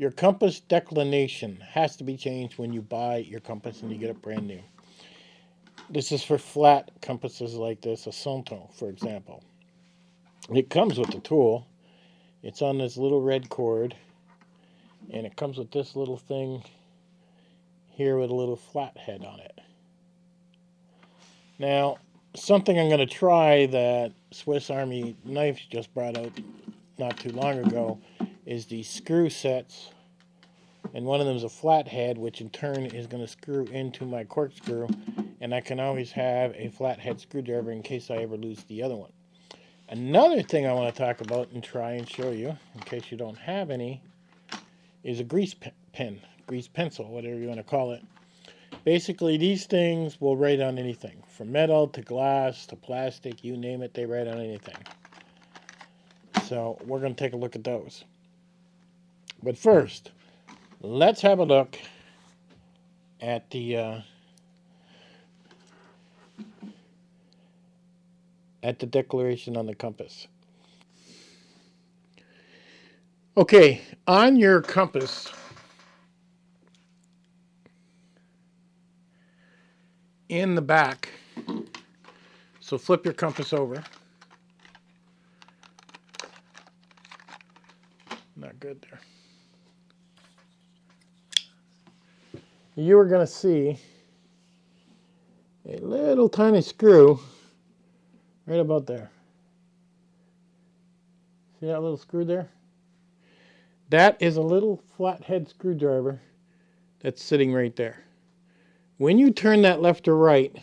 Your compass declination has to be changed when you buy your compass and you get it brand new. This is for flat compasses like this, a Santo, for example. It comes with the tool. It's on this little red cord, and it comes with this little thing here with a little flat head on it. Now, something I'm going to try that Swiss Army Knives just brought out not too long ago is these screw sets, and one of them is a flathead, which in turn is going to screw into my corkscrew, and I can always have a flathead screwdriver in case I ever lose the other one. Another thing I want to talk about and try and show you, in case you don't have any, is a grease pen, grease pencil, whatever you want to call it. Basically, these things will write on anything, from metal to glass to plastic, you name it, they write on anything. So we're going to take a look at those. But first, let's have a look at the declaration on the compass. Okay, on your compass, in the back, so flip your compass over. Not good there. You are going to see a little tiny screw right about there. See that little screw there? That is a little flathead screwdriver that's sitting right there. When you turn that left or right,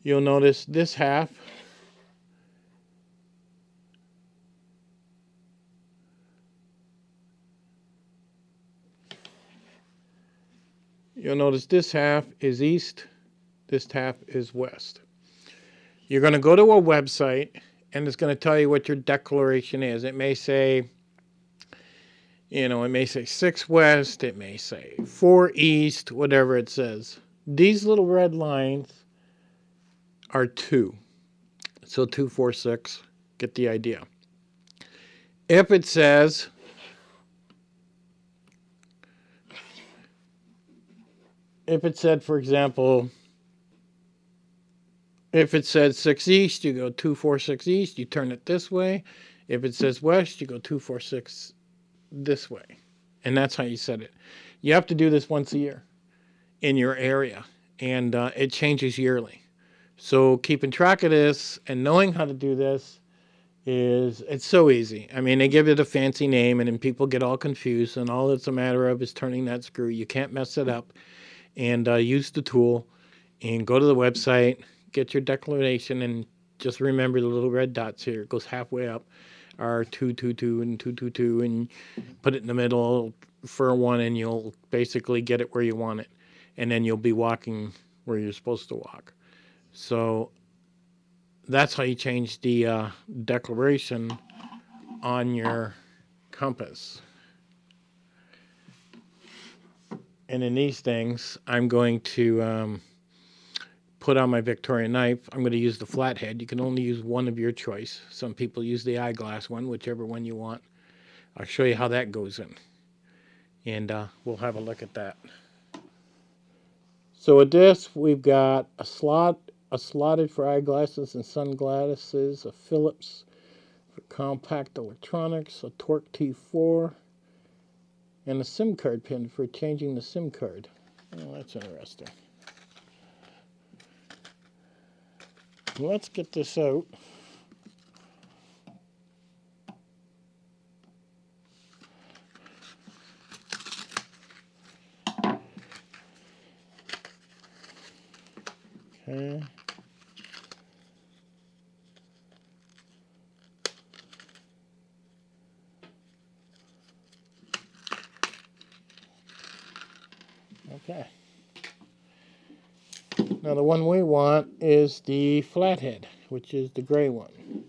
you'll notice this half is east, this half is west. You're going to go to a website, and it's going to tell you what your declaration is. It may say, it may say 6 west, it may say 4 east, whatever it says. These little red lines are 2. So 2, 4, 6, get the idea. If it says for example, if it said 6 east, you go 2, 4, 6 east, you turn it this way. If it says west, you go 2, 4, 6 this way. And that's how you set it. You have to do this once a year in your area, and it changes yearly. So keeping track of this and knowing how to do this it's so easy. I mean, they give it a fancy name, and then people get all confused, and all it's a matter of is turning that screw. You can't mess it up, and use the tool, and go to the website, get your declaration, and just remember the little red dots here. It goes halfway up, are 222 and 222, and put it in the middle for 1, and you'll basically get it where you want it, and then you'll be walking where you're supposed to walk. So that's how you change the declaration on your compass. And in these things, I'm going to put on my Victorinox knife. I'm going to use the flathead. You can only use one of your choice. Some people use the eyeglass one, whichever one you want. I'll show you how that goes in. And we'll have a look at that. So with this, we've got a slotted for eyeglasses and sunglasses, a Phillips for compact electronics, a Torque T4, and a SIM card pin for changing the SIM card. Oh, that's interesting. Let's get this out. Okay. Okay. Now the one we want is the flathead, which is the gray one.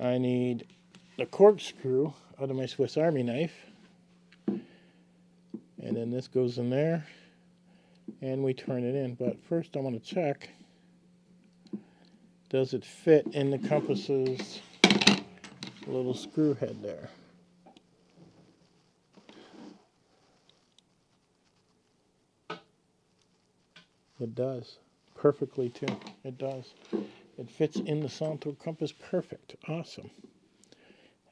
I need the corkscrew out of my Swiss Army knife. And then this goes in there, and we turn it in. But first I want to check, does it fit in the compass's little screw head there. It does. Perfectly too. It does. It fits in the Santo compass perfect. Awesome.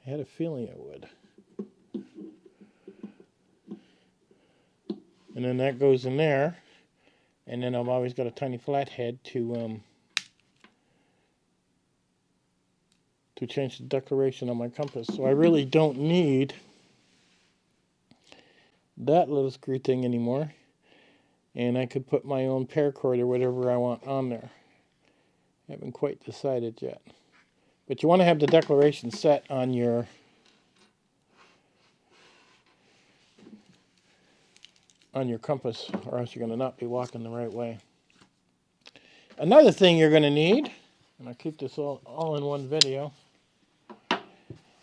I had a feeling it would. And then that goes in there. And then I've always got a tiny flathead to change the declaration on my compass. So I really don't need that little screw thing anymore. And I could put my own paracord or whatever I want on there. Haven't quite decided yet. But you want to have the declaration set on your compass, or else you're going to not be walking the right way. Another thing you're going to need, and I'll keep this all in one video,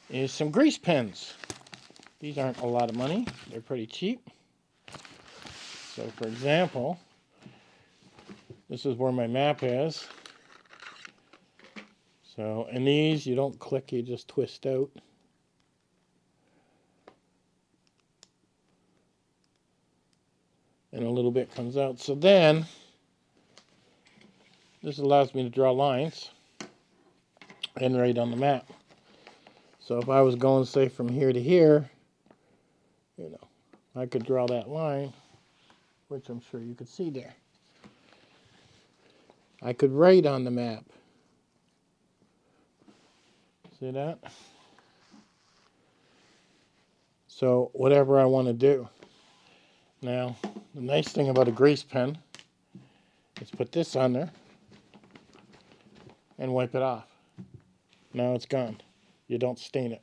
is some grease pens. These aren't a lot of money. They're pretty cheap. So for example, this is where my map is. So, and these, you don't click, you just twist out. And a little bit comes out. So then, this allows me to draw lines and write on the map. So if I was going, say, from here to here, you know, I could draw that line, which I'm sure you could see there. I could write on the map. See that? So whatever I want to do. Now, the nice thing about a grease pen is put this on there and wipe it off. Now it's gone. You don't stain it.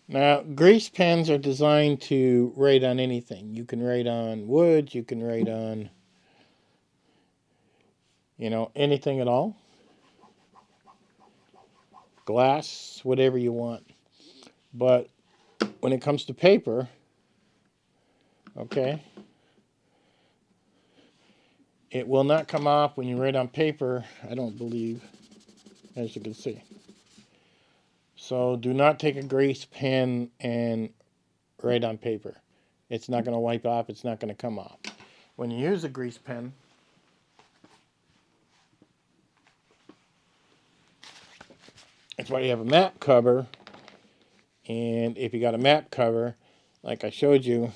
Now, grease pens are designed to write on anything. You can write on wood, you can write on, you know, anything at all. Glass, whatever you want. But when it comes to paper, okay, it will not come off when you write on paper, I don't believe, as you can see. So do not take a grease pen and write on paper. It's not going to wipe off, it's not going to come off. When you use a grease pen, that's why you have a map cover. And if you got a map cover, like I showed you,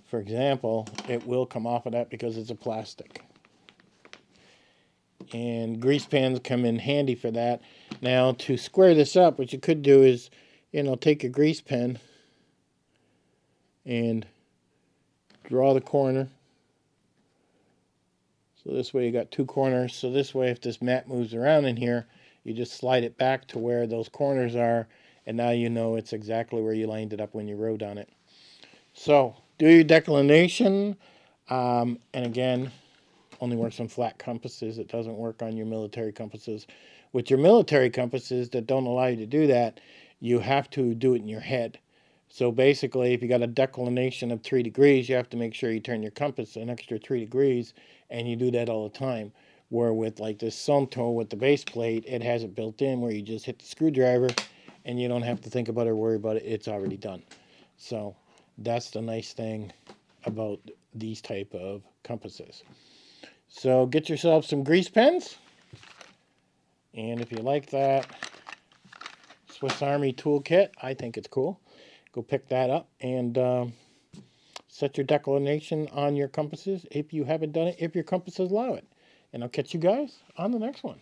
for example, it will come off of that because it's a plastic. And grease pens come in handy for that. Now, to square this up, what you could do is, you know, take a grease pen and draw the corner. So this way you got two corners. So this way, if this map moves around in here, you just slide it back to where those corners are, and now you know it's exactly where you lined it up when you wrote on it. So do your declination, and again, only works on flat compasses. It doesn't work on your military compasses. With your military compasses that don't allow you to do that, you have to do it in your head. So basically, if you got a declination of 3 degrees, you have to make sure you turn your compass an extra 3 degrees, and you do that all the time. Where with like this Santo with the base plate, it has it built in where you just hit the screwdriver, and you don't have to think about it or worry about it. It's already done. So that's the nice thing about these type of compasses. So get yourself some grease pens, and if you like that Swiss Army toolkit, I think it's cool. Go pick that up and set your declination on your compasses if you haven't done it, if your compasses allow it. And I'll catch you guys on the next one.